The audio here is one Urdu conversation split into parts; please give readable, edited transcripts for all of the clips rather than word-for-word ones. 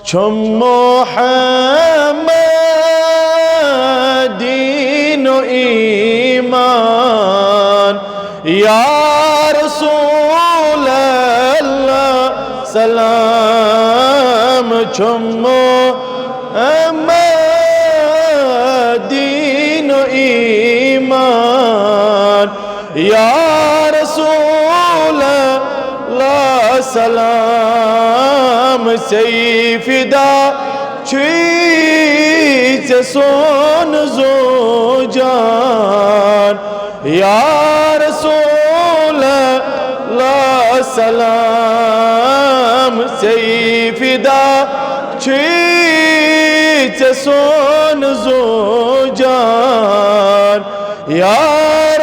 چون محمد دین و ایمان یا رسول الله سلام چون محمد دین و ایمان یا رسول الله سلام سیفدا چیز سون زوجان یا رسول الله سلام سیفدا چیز سون زوجان یا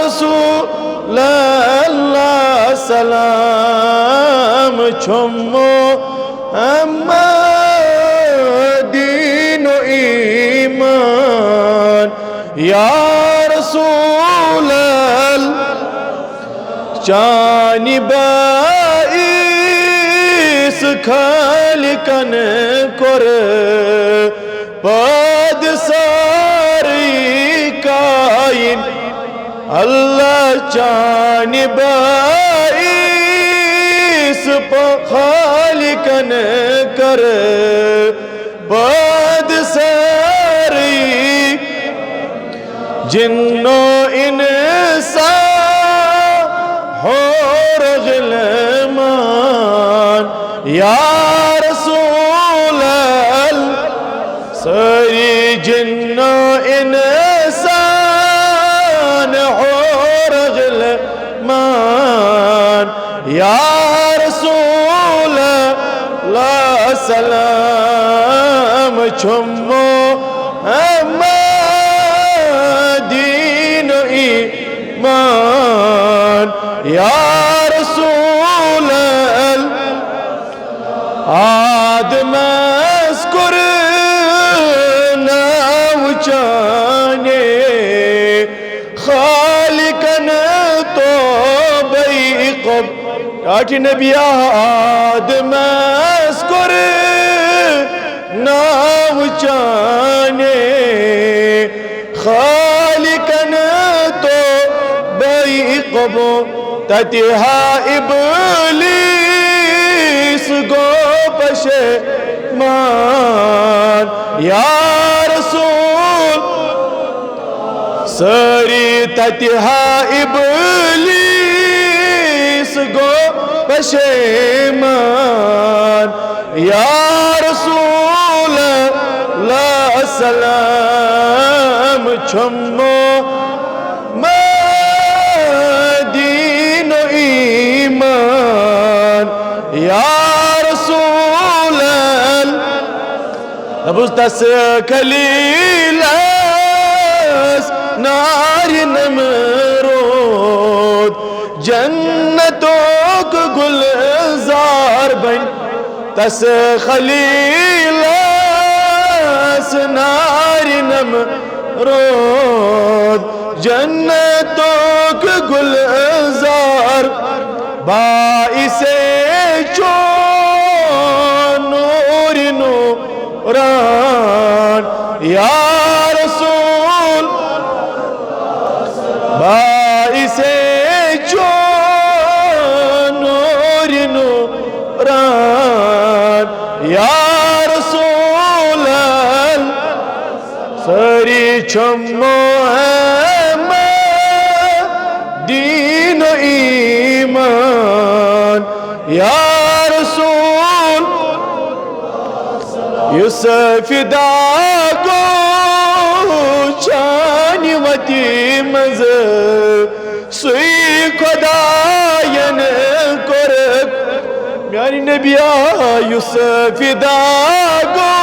رسول الله سلام چمو اما دین و ایمان یا رسول الله جانی بائیس خالقن کر پاد ساری کائن اللہ جانی بائیس خالقن کر پاد ساری جنو انسان اور غلمان یا رسول اللہ ساری جنو انسان اور غلمان یا رسول اللہ سلام چمو دین و ایمان یا رسول آدم اذکر ناوچانے خالقن تو بیقب آٹھی نبی آدم اذکر ناوچانے خالقن تو بیقب تتہا ابلیس گو پشمان یا رسول سری تتہا ابلیس گو پشمان یا رسول اللہ سلام چمو دین و ایمان یا رسول اللہ نبوز تس کلیلس نار نمرود جنتوں کو گلزار بن تس خلیلس نار نمرود جنتوں کو گلزار باعث چون نور نوران یا رسول باعث چون نور نوران یا رسول سری چمو دین و ایمان یا رسول یوسف داگو چانی وتی مز سوی خداین کرک میانی نبی یوسف داگو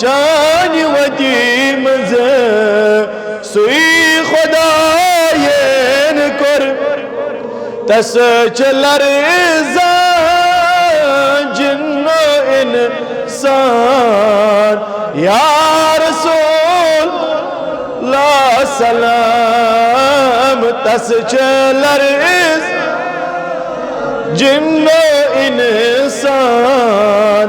چانی وتی مز سوی خداین کرک تس چلر جن و انسان یا رسول اللہ سلام تس چلر جن و انسان